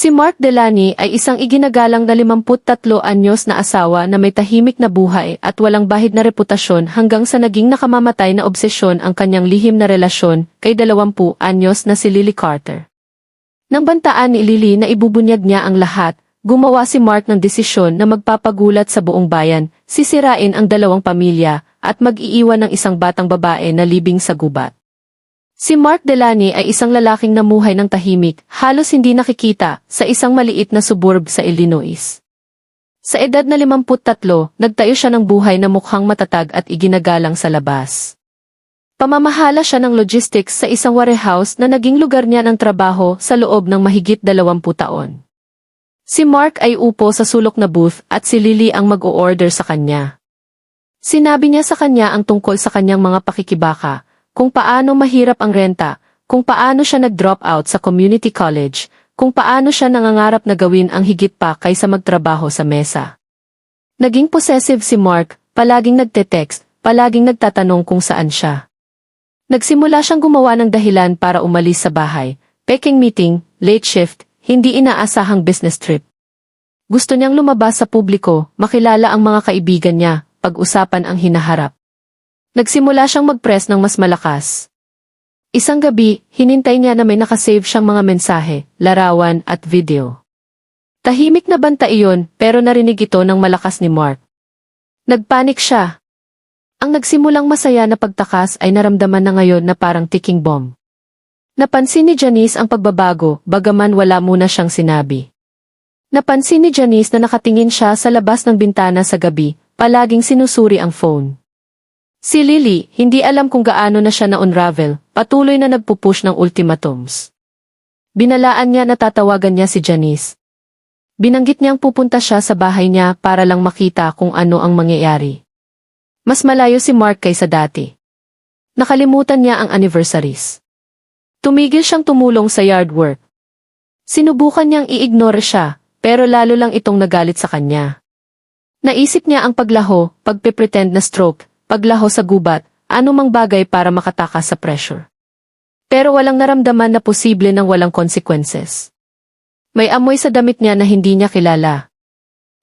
Si Mark Delaney ay isang iginagalang na 53 anyos na asawa na may tahimik na buhay at walang bahid na reputasyon hanggang sa naging nakamamatay na obsesyon ang kanyang lihim na relasyon kay 20 anyos na si Lily Carter. Nang bantaan ni Lily na ibubunyag niya ang lahat, gumawa si Mark ng desisyon na magpapagulat sa buong bayan, sisirain ang dalawang pamilya, at mag-iiwan ng isang batang babae na libing sa gubat. Si Mark Delaney ay isang lalaking namuhay ng tahimik, halos hindi nakikita, sa isang maliit na suburb sa Illinois. Sa edad na 53, nagtayo siya ng buhay na mukhang matatag at iginagalang sa labas. Pamamahala siya ng logistics sa isang warehouse na naging lugar niya ng trabaho sa loob ng mahigit 20 taon. Si Mark ay upo sa sulok na booth at si Lily ang mag-o-order sa kanya. Sinabi niya sa kanya ang tungkol sa kanyang mga pakikibaka, kung paano mahirap ang renta, kung paano siya nag-drop out sa community college, kung paano siya nangangarap na gawin ang higit pa kaysa magtrabaho sa mesa. Naging possessive si Mark, palaging nagte-text, palaging nagtatanong kung saan siya. Nagsimula siyang gumawa ng dahilan para umalis sa bahay, peking meeting, late shift, hindi inaasahang business trip. Gusto niyang lumabas sa publiko, makilala ang mga kaibigan niya, pag-usapan ang hinaharap. Nagsimula siyang mag-press ng mas malakas. Isang gabi, hinintay niya na may nakasave siyang mga mensahe, larawan at video. Tahimik na banta iyon pero narinig ito ng malakas ni Mark. Nagpanik siya. Ang nagsimulang masaya na pagtakas ay naramdaman na ngayon na parang ticking bomb. Napansin ni Janice ang pagbabago, bagaman wala muna siyang sinabi. Napansin ni Janice na nakatingin siya sa labas ng bintana sa gabi, palaging sinusuri ang phone. Si Lily, hindi alam kung gaano na siya na-unravel, patuloy na nagpupush ng ultimatums. Binalaan niya na tatawagan niya si Janice. Binanggit niyang pupunta siya sa bahay niya para lang makita kung ano ang mangyayari. Mas malayo si Mark kaysa dati. Nakalimutan niya ang anniversaries. Tumigil siyang tumulong sa yard work. Sinubukan niyang i-ignore siya, pero lalo lang itong nagalit sa kanya. Naisip niya ang paglaho, pagpe-pretend na stroke, paglaho sa gubat, anumang bagay para makatakas sa pressure. Pero walang naramdaman na posible ng walang consequences. May amoy sa damit niya na hindi niya kilala.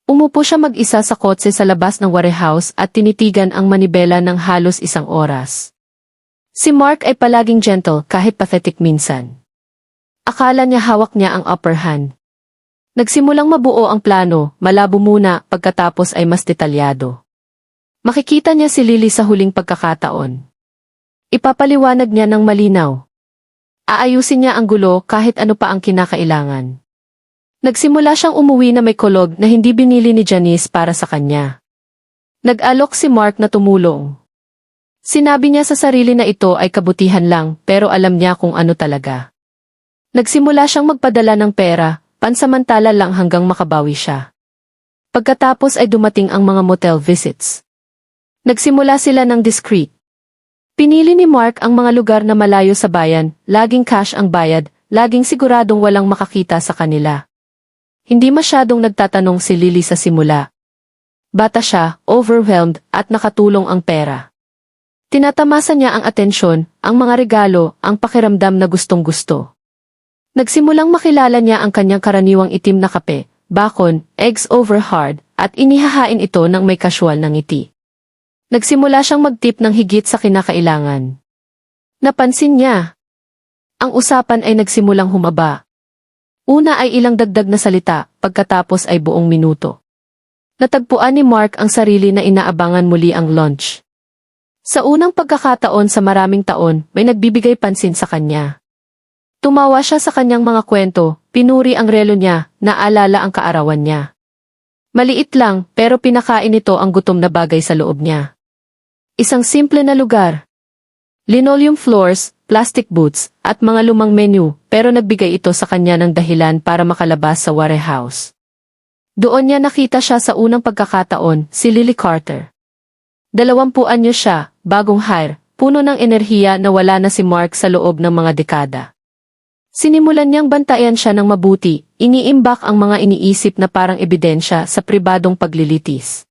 Umupo siya mag-isa sa kotse sa labas ng warehouse at tinitigan ang manibela ng halos 1 oras. Si Mark ay palaging gentle kahit pathetic minsan. Akala niya hawak niya ang upper hand. Nagsimulang mabuo ang plano, malabo muna, pagkatapos ay mas detalyado. Makikita niya si Lily sa huling pagkakataon. Ipapaliwanag niya ng malinaw. Aayusin niya ang gulo kahit ano pa ang kinakailangan. Nagsimula siyang umuwi na may kulog na hindi binili ni Janice para sa kanya. Nag-alok si Mark na tumulong. Sinabi niya sa sarili na ito ay kabutihan lang pero alam niya kung ano talaga. Nagsimula siyang magpadala ng pera, pansamantala lang hanggang makabawi siya. Pagkatapos ay dumating ang mga motel visits. Nagsimula sila ng discreet. Pinili ni Mark ang mga lugar na malayo sa bayan, laging cash ang bayad, laging siguradong walang makakita sa kanila. Hindi masyadong nagtatanong si Lily sa simula. Bata siya, overwhelmed, at nakatulong ang pera. Tinatamasa niya ang atensyon, ang mga regalo, ang pakiramdam na gustong-gusto. Nagsimulang makilala niya ang kanyang karaniwang itim na kape, bacon, eggs over hard, at inihahain ito ng may casual na ngiti. Nagsimula siyang mag-tip ng higit sa kinakailangan. Napansin niya. Ang usapan ay nagsimulang humaba. Una ay ilang dagdag na salita, pagkatapos ay buong minuto. Natagpuan ni Mark ang sarili na inaabangan muli ang lunch. Sa unang pagkakataon sa maraming taon, may nagbibigay pansin sa kanya. Tumawa siya sa kanyang mga kwento, pinuri ang relo niya, naalala ang kaarawan niya. Maliit lang, pero pinakain ito ang gutom na bagay sa loob niya. Isang simple na lugar. Linoleum floors, plastic booths, at mga lumang menu, pero nagbigay ito sa kanya ng dahilan para makalabas sa warehouse. Doon niya nakita siya sa unang pagkakataon, si Lily Carter. 20 anyo siya, bagong hire, puno ng enerhiya na wala na si Mark sa loob ng mga dekada. Sinimulan niyang bantayan siya ng mabuti, iniimbak ang mga iniisip na parang ebidensya sa pribadong paglilitis.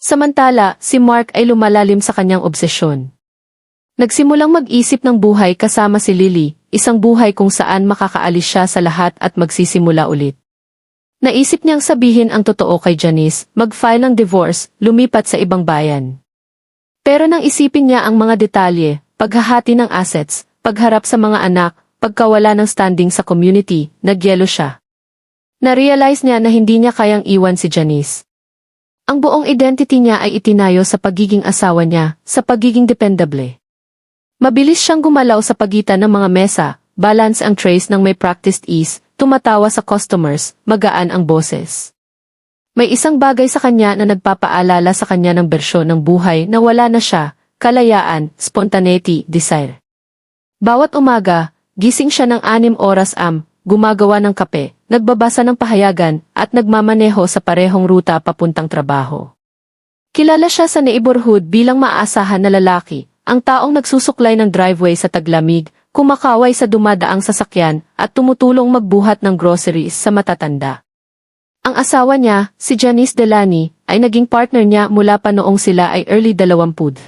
Samantala, si Mark ay lumalalim sa kanyang obsesyon. Nagsimulang mag-isip ng buhay kasama si Lily, isang buhay kung saan makakaalis siya sa lahat at magsisimula ulit. Naisip niyang sabihin ang totoo kay Janice, mag-file ng divorce, lumipat sa ibang bayan. Pero nang isipin niya ang mga detalye, paghahati ng assets, pagharap sa mga anak, pagkawala ng standing sa community, nagyelo siya. Na-realize niya na hindi niya kayang iwan si Janice. Ang buong identity niya ay itinayo sa pagiging asawa niya, sa pagiging dependable. Mabilis siyang gumalaw sa pagitan ng mga mesa, balance ang trays ng may practiced ease, tumatawa sa customers, magaan ang boses. May isang bagay sa kanya na nagpapaalala sa kanya ng bersyon ng buhay na wala na siya, kalayaan, spontaneity, desire. Bawat umaga, gising siya ng 6 oras gumagawa ng kape, nagbabasa ng pahayagan, at nagmamaneho sa parehong ruta papuntang trabaho. Kilala siya sa neighborhood bilang maaasahan na lalaki, ang taong nagsusuklay ng driveway sa taglamig, kumakaway sa dumadaang sasakyan, at tumutulong magbuhat ng groceries sa matatanda. Ang asawa niya, si Janice Delany, ay naging partner niya mula pa noong sila ay early 20.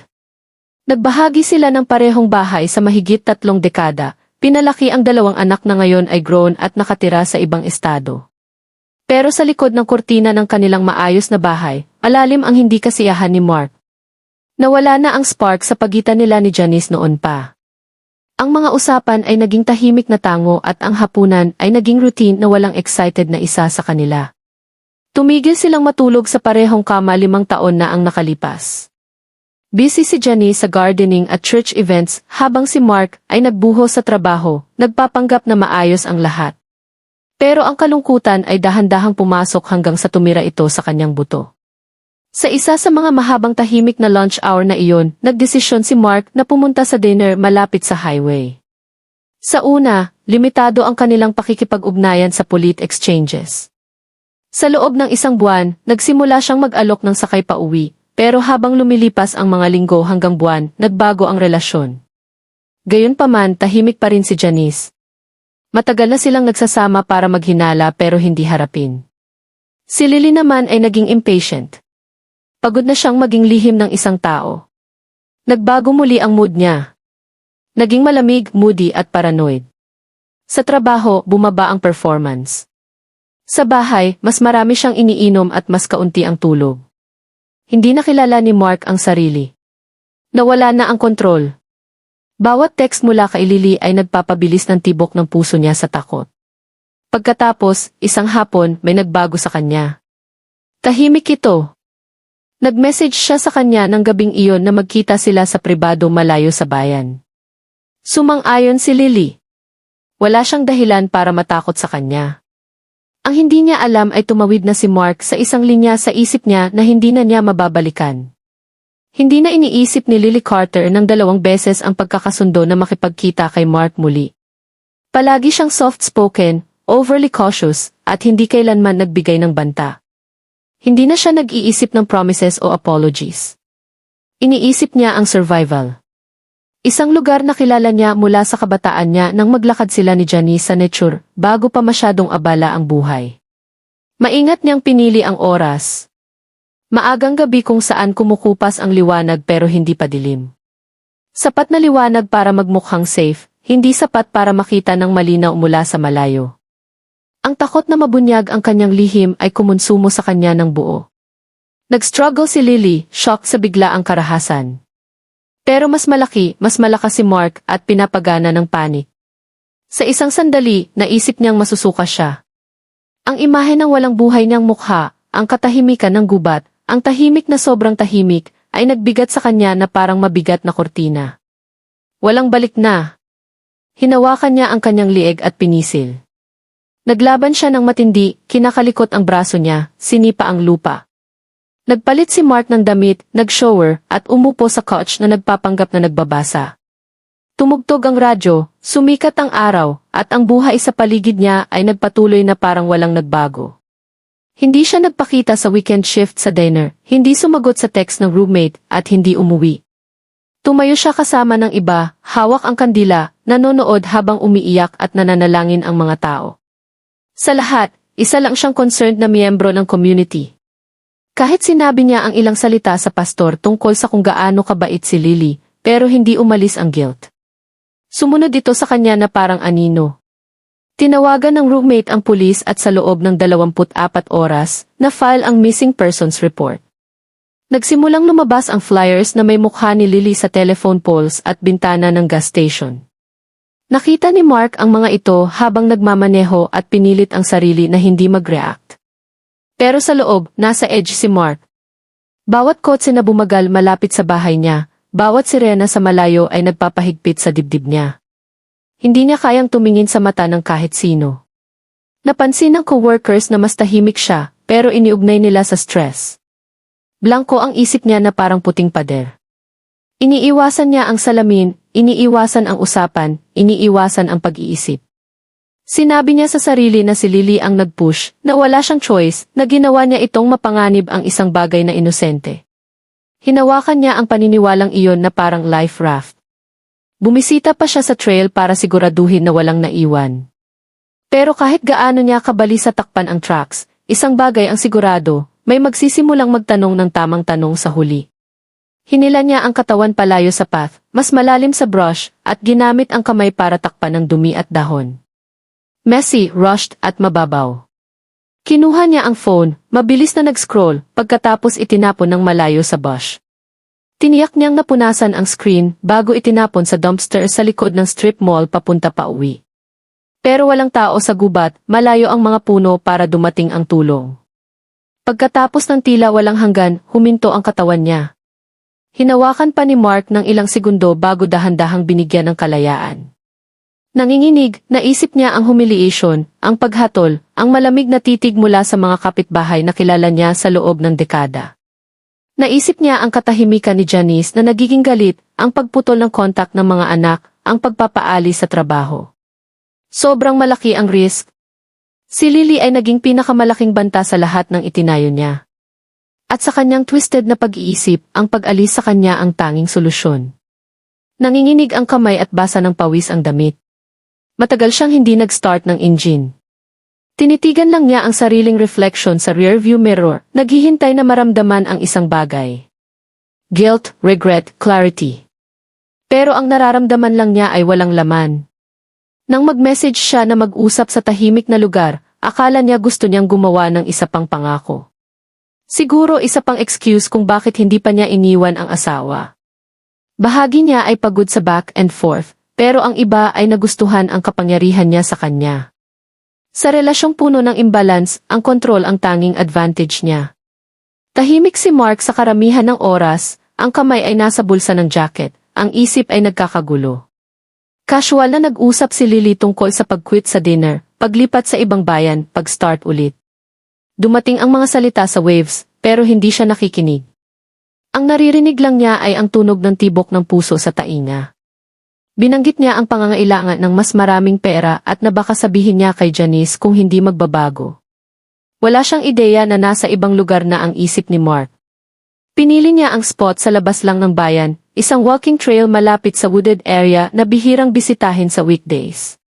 Nagbahagi sila ng parehong bahay sa mahigit 3 dekada, pinalaki ang 2 anak na ngayon ay grown at nakatira sa ibang estado. Pero sa likod ng kurtina ng kanilang maayos na bahay, malalim ang hindi kasiyahan ni Mark. Nawala na ang spark sa pagitan nila ni Janice noon pa. Ang mga usapan ay naging tahimik na tango at ang hapunan ay naging routine na walang excited na isa sa kanila. Tumigil silang matulog sa parehong kama 5 taon na ang nakalipas. Busy si Janice sa gardening at church events habang si Mark ay nagbuhos sa trabaho, nagpapanggap na maayos ang lahat. Pero ang kalungkutan ay dahan-dahang pumasok hanggang sa tumira ito sa kanyang buto. Sa isa sa mga mahabang tahimik na lunch hour na iyon, nagdesisyon si Mark na pumunta sa dinner malapit sa highway. Sa una, limitado ang kanilang pakikipag-ugnayan sa polite exchanges. Sa loob ng 1 buwan, nagsimula siyang mag-alok ng sakay pa uwi, pero habang lumilipas ang mga linggo hanggang buwan, nagbago ang relasyon. Gayunpaman, tahimik pa rin si Janice. Matagal na silang nagsasama para maghinala pero hindi harapin. Si Lily naman ay naging impatient. Pagod na siyang maging lihim ng isang tao. Nagbago muli ang mood niya. Naging malamig, moody at paranoid. Sa trabaho, bumaba ang performance. Sa bahay, mas marami siyang iniinom at mas kaunti ang tulog. Hindi nakilala ni Mark ang sarili. Nawala na ang kontrol. Bawat text mula kay Lily ay nagpapabilis ng tibok ng puso niya sa takot. Pagkatapos, isang hapon, may nagbago sa kanya. Tahimik ito. Nag-message siya sa kanya ng gabing iyon na magkita sila sa pribado malayo sa bayan. Sumang-ayon si Lily. Wala siyang dahilan para matakot sa kanya. Ang hindi niya alam ay tumawid na si Mark sa isang linya sa isip niya na hindi na niya mababalikan. Hindi na iniisip ni Lily Carter ng 2 beses ang pagkakasundo na makipagkita kay Mark muli. Palagi siyang soft-spoken, overly cautious, at hindi kailanman nagbigay ng banta. Hindi na siya nag-iisip ng promises o apologies. Iniisip niya ang survival. Isang lugar na kilala niya mula sa kabataan niya nang maglakad sila ni Janice sa nature bago pa masyadong abala ang buhay. Maingat niyang pinili ang oras. Maagang gabi kung saan kumukupas ang liwanag pero hindi pa dilim. Sapat na liwanag para magmukhang safe, hindi sapat para makita ng malinaw mula sa malayo. Ang takot na mabunyag ang kanyang lihim ay kumonsumo sa kanya ng buo. Nag-struggle si Lily, shocked sa biglaang karahasan. Pero mas malakas si Mark at pinapagana ng panik. Sa isang sandali, naisip niyang masusuka siya. Ang imahe ng walang buhay niyang mukha, ang katahimikan ng gubat, ang tahimik na sobrang tahimik, ay nagbigat sa kanya na parang mabigat na kortina. Walang balik na. Hinawakan niya ang kanyang lieg at pinisil. Naglaban siya ng matindi, kinakalikot ang braso niya, sinipa ang lupa. Nagpalit si Mark ng damit, nag-shower, at umupo sa couch na nagpapanggap na nagbabasa. Tumugtog ang radyo, sumikat ang araw, at ang buhay sa paligid niya ay nagpatuloy na parang walang nagbago. Hindi siya nagpakita sa weekend shift sa dinner, hindi sumagot sa text ng roommate, at hindi umuwi. Tumayo siya kasama ng iba, hawak ang kandila, nanonood habang umiiyak at nananalangin ang mga tao. Sa lahat, isa lang siyang concerned na miyembro ng community. Kahit sinabi niya ang ilang salita sa pastor tungkol sa kung gaano kabait si Lily, pero hindi umalis ang guilt. Sumunod ito sa kanya na parang anino. Tinawagan ng roommate ang pulis at sa loob ng 24 oras, na-file ang missing persons report. Nagsimulang lumabas ang flyers na may mukha ni Lily sa telephone poles at bintana ng gas station. Nakita ni Mark ang mga ito habang nagmamaneho at pinilit ang sarili na hindi mag-react. Pero sa loob, nasa edge si Mark. Bawat kotse na bumagal malapit sa bahay niya, bawat sirena sa malayo ay nagpapahigpit sa dibdib niya. Hindi niya kayang tumingin sa mata ng kahit sino. Napansin ng coworkers na mas tahimik siya, pero iniugnay nila sa stress. Blanko ang isip niya na parang puting pader. Iniiwasan niya ang salamin, iniiwasan ang usapan, iniiwasan ang pag-iisip. Sinabi niya sa sarili na si Lily ang nag-push, na wala siyang choice, na ginawa niya itong mapanganib ang isang bagay na inosente. Hinawakan niya ang paniniwalang iyon na parang life raft. Bumisita pa siya sa trail para siguraduhin na walang naiwan. Pero kahit gaano niya kabali sa takpan ang tracks, isang bagay ang sigurado, may magsisimulang magtanong ng tamang tanong sa huli. Hinila niya ang katawan palayo sa path, mas malalim sa brush, at ginamit ang kamay para takpan ng dumi at dahon. Messy, rushed, at mababaw. Kinuha niya ang phone, mabilis na nag-scroll, pagkatapos itinapon ng malayo sa bush. Tiniyak niyang napunasan ang screen bago itinapon sa dumpster sa likod ng strip mall papunta pa uwi. Pero walang tao sa gubat, malayo ang mga puno para dumating ang tulong. Pagkatapos ng tila walang hanggan, huminto ang katawan niya. Hinawakan pa ni Mark ng ilang segundo bago dahan-dahang binigyan ng kalayaan. Nanginginig, naisip niya ang humiliation, ang paghatol, ang malamig na titig mula sa mga kapitbahay na kilala niya sa loob ng dekada. Naisip niya ang katahimikan ni Janice na nagiging galit, ang pagputol ng kontak ng mga anak, ang pagpapaali sa trabaho. Sobrang malaki ang risk. Si Lily ay naging pinakamalaking banta sa lahat ng itinayo niya. At sa kanyang twisted na pag-iisip, ang pag-alis sa kanya ang tanging solusyon. Nanginginig ang kamay at basa ng pawis ang damit. Matagal siyang hindi nag-start ng engine. Tinitigan lang niya ang sariling reflection sa rearview mirror, naghihintay na maramdaman ang isang bagay. Guilt, regret, clarity. Pero ang nararamdaman lang niya ay walang laman. Nang mag-message siya na mag-usap sa tahimik na lugar, akala niya gusto niyang gumawa ng isa pang pangako. Siguro isa pang excuse kung bakit hindi pa niya iniwan ang asawa. Bahagi niya ay pagod sa back and forth, pero ang iba ay nagustuhan ang kapangyarihan niya sa kanya. Sa relasyong puno ng imbalance, ang kontrol ang tanging advantage niya. Tahimik si Mark sa karamihan ng oras, ang kamay ay nasa bulsa ng jacket, ang isip ay nagkakagulo. Casual na nag-usap si Lily tungkol sa pag-quit sa dinner, paglipat sa ibang bayan, pag-start ulit. Dumating ang mga salita sa waves, pero hindi siya nakikinig. Ang naririnig lang niya ay ang tunog ng tibok ng puso sa tainga. Binanggit niya ang pangangailangan ng mas maraming pera at na baka sabihin niya kay Janice kung hindi magbabago. Wala siyang ideya na nasa ibang lugar na ang isip ni Mark. Pinili niya ang spot sa labas lang ng bayan, isang walking trail malapit sa wooded area na bihirang bisitahin sa weekdays.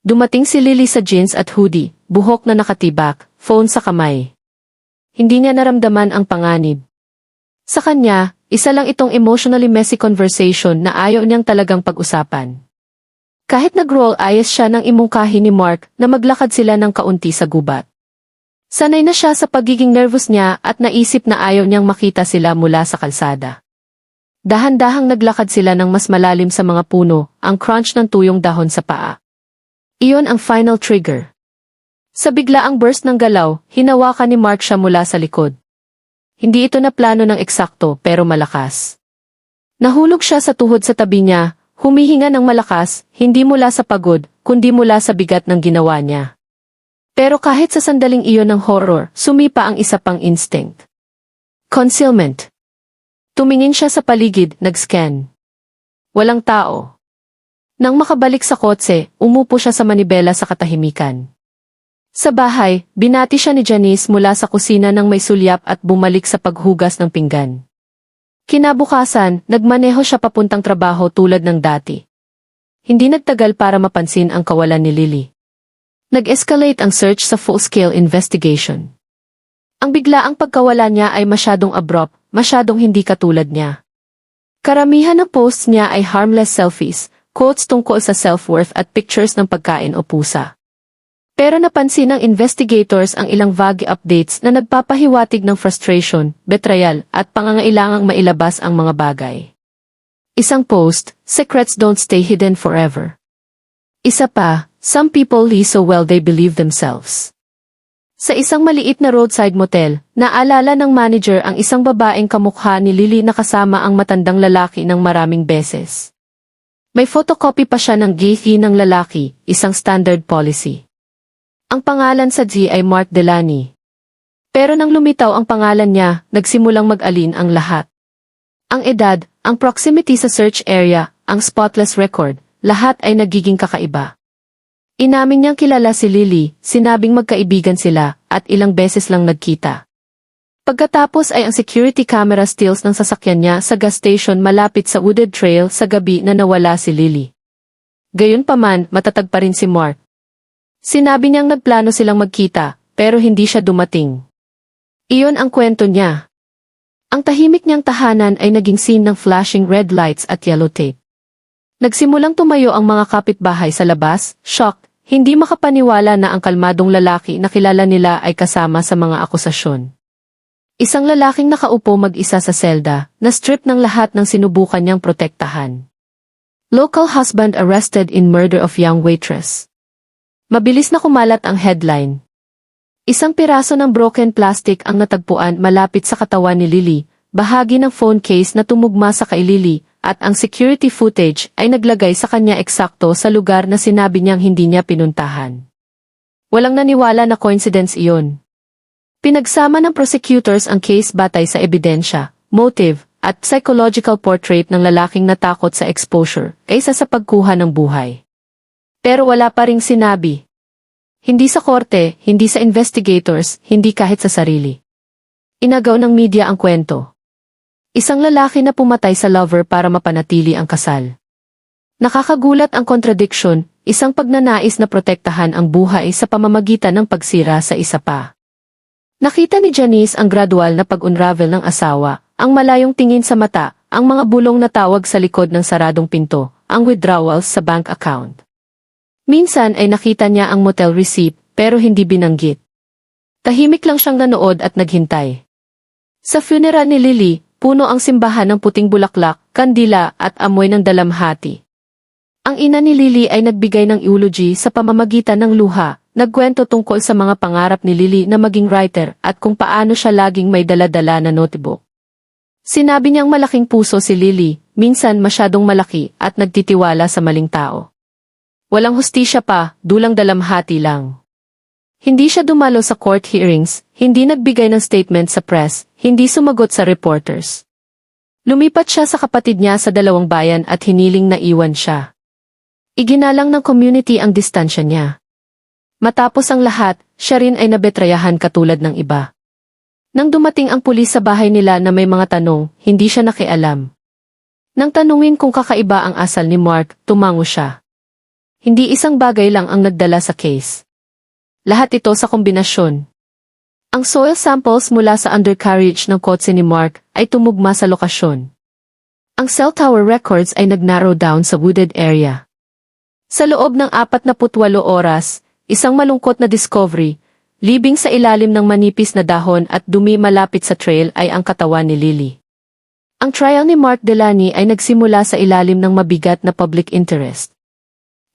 Dumating si Lily sa jeans at hoodie, buhok na nakatibak, phone sa kamay. Hindi niya naramdaman ang panganib. Sa kanya, isa lang itong emotionally messy conversation na ayaw niyang talagang pag-usapan. Kahit nag-roll eyes siya nang imungkahi ni Mark na maglakad sila ng kaunti sa gubat. Sanay na siya sa pagiging nervous niya at naisip na ayaw niyang makita sila mula sa kalsada. Dahan-dahang naglakad sila ng mas malalim sa mga puno, ang crunch ng tuyong dahon sa paa. Iyon ang final trigger. Sa biglaang burst ng galaw, hinawakan ni Mark siya mula sa likod. Hindi ito na plano ng eksakto pero malakas. Nahulog siya sa tuhod sa tabi niya, humihinga ng malakas, hindi mula sa pagod, kundi mula sa bigat ng ginawa niya. Pero kahit sa sandaling iyon ng horror, sumipa ang isa pang instinct. Concealment. Tumingin siya sa paligid, nag-scan. Walang tao. Nang makabalik sa kotse, umupo siya sa manibela sa katahimikan. Sa bahay, binati siya ni Janice mula sa kusina ng may sulyap at bumalik sa paghugas ng pinggan. Kinabukasan, nagmaneho siya papuntang trabaho tulad ng dati. Hindi nagtagal para mapansin ang kawalan ni Lily. Nag-escalate ang search sa full-scale investigation. Ang biglaang pagkawala niya ay masyadong abrupt, masyadong hindi katulad niya. Karamihan ng posts niya ay harmless selfies, quotes tungkol sa self-worth at pictures ng pagkain o pusa. Pero napansin ng investigators ang ilang vague updates na nagpapahiwatig ng frustration, betrayal, at pangangailangang mailabas ang mga bagay. Isang post, secrets don't stay hidden forever. Isa pa, some people lie so well they believe themselves. Sa isang maliit na roadside motel, naalala ng manager ang isang babaeng kamukha ni Lily na kasama ang matandang lalaki ng maraming beses. May photocopy pa siya ng GIF ng lalaki, isang standard policy. Ang pangalan sa G ay Mark Delaney. Pero nang lumitaw ang pangalan niya, nagsimulang mag-alin ang lahat. Ang edad, ang proximity sa search area, ang spotless record, lahat ay nagiging kakaiba. Inamin niyang kilala si Lily, sinabing magkaibigan sila, at ilang beses lang nagkita. Pagkatapos ay ang security camera stills ng sasakyan niya sa gas station malapit sa wooded trail sa gabi na nawala si Lily. Gayunpaman, matatag pa rin si Mark. Sinabi niyang nagplano silang magkita, pero hindi siya dumating. Iyon ang kwento niya. Ang tahimik niyang tahanan ay naging scene ng flashing red lights at yellow tape. Nagsimulang tumayo ang mga kapitbahay sa labas, shocked, hindi makapaniwala na ang kalmadong lalaki na kilala nila ay kasama sa mga akusasyon. Isang lalaking nakaupo mag-isa sa selda, na strip ng lahat ng sinubukan niyang protektahan. Local husband arrested in murder of young waitress. Mabilis na kumalat ang headline. Isang piraso ng broken plastic ang natagpuan malapit sa katawan ni Lily, bahagi ng phone case na tumugma sa kay Lily, at ang security footage ay naglagay sa kanya eksakto sa lugar na sinabi niyang hindi niya pinuntahan. Walang naniwala na coincidence iyon. Pinagsama ng prosecutors ang case batay sa ebidensya, motive, at psychological portrait ng lalaking natakot sa exposure kaysa sa pagkuha ng buhay. Pero wala pa ring sinabi. Hindi sa korte, hindi sa investigators, hindi kahit sa sarili. Inagaw ng media ang kwento. Isang lalaki na pumatay sa lover para mapanatili ang kasal. Nakakagulat ang contradiction, isang pagnanais na protektahan ang buhay sa pamamagitan ng pagsira sa isa pa. Nakita ni Janice ang gradual na pag-unravel ng asawa, ang malayong tingin sa mata, ang mga bulong na tawag sa likod ng saradong pinto, ang withdrawals sa bank account. Minsan ay nakita niya ang motel receipt, pero hindi binanggit. Tahimik lang siyang nanood at naghintay. Sa funeral ni Lily, puno ang simbahan ng puting bulaklak, kandila at amoy ng dalamhati. Ang ina ni Lily ay nagbigay ng eulogy sa pamamagitan ng luha, nagkwento tungkol sa mga pangarap ni Lily na maging writer at kung paano siya laging may dala-dala na notebook. Sinabi niyang malaking puso si Lily, minsan masyadong malaki at nagtitiwala sa maling tao. Walang hustisya pa, dulang dalamhati lang. Hindi siya dumalo sa court hearings, hindi nagbigay ng statement sa press, hindi sumagot sa reporters. Lumipat siya sa kapatid niya sa dalawang bayan at hiniling na iwan siya. Iginalang ng community ang distansya niya. Matapos ang lahat, siya rin ay nabetrayahan katulad ng iba. Nang dumating ang pulis sa bahay nila na may mga tanong, hindi siya nakialam. Nang tanungin kung kakaiba ang asal ni Mark, tumango siya. Hindi isang bagay lang ang nagdala sa case. Lahat ito sa kombinasyon. Ang soil samples mula sa undercarriage ng kotse ni Mark ay tumugma sa lokasyon. Ang cell tower records ay nag-narrow down sa wooded area. Sa loob ng 48 oras, isang malungkot na discovery, libing sa ilalim ng manipis na dahon at dumi malapit sa trail ay ang katawan ni Lily. Ang trial ni Mark Delaney ay nagsimula sa ilalim ng mabigat na public interest.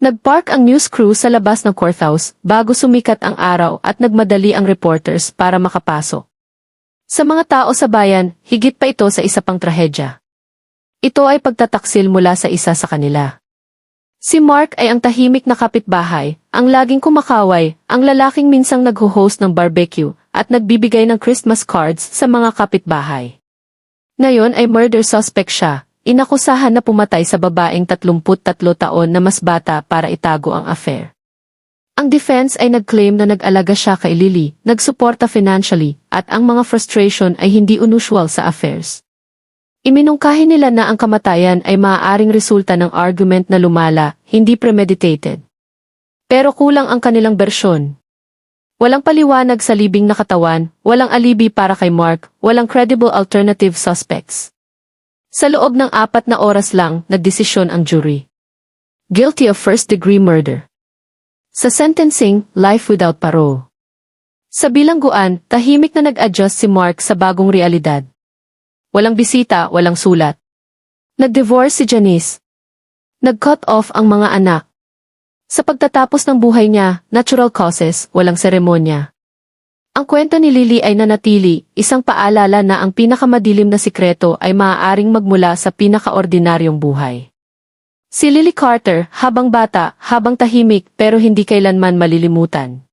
Nagpark ang news crew sa labas ng courthouse bago sumikat ang araw at nagmadali ang reporters para makapasok. Sa mga tao sa bayan, higit pa ito sa isa pang trahedya. Ito ay pagtataksil mula sa isa sa kanila. Si Mark ay ang tahimik na kapitbahay, ang laging kumakaway, ang lalaking minsang nagho-host ng barbecue at nagbibigay ng Christmas cards sa mga kapitbahay. Ngayon ay murder suspect siya. Inakusahan na pumatay sa babaeng 33 taon na mas bata para itago ang affair. Ang defense ay nag-claim na nag-alaga siya kay Lily, nagsuporta financially, at ang mga frustration ay hindi unusual sa affairs. Iminungkahi nila na ang kamatayan ay maaaring resulta ng argument na lumala, hindi premeditated. Pero kulang ang kanilang bersyon. Walang paliwanag sa libing na katawan, walang alibi para kay Mark, walang credible alternative suspects. Sa loob ng 4 na oras lang, nagdesisyon ang jury. Guilty of first-degree murder. Sa sentencing, life without parole. Sa bilangguan, tahimik na nag-adjust si Mark sa bagong realidad. Walang bisita, walang sulat. Nag-divorce si Janice. Nag-cut off ang mga anak. Sa pagtatapos ng buhay niya, natural causes, walang seremonya. Ang kwento ni Lily ay nanatili, isang paalala na ang pinakamadilim na sikreto ay maaaring magmula sa pinakaordinaryong buhay. Si Lily Carter, habang bata, habang tahimik pero hindi kailanman malilimutan.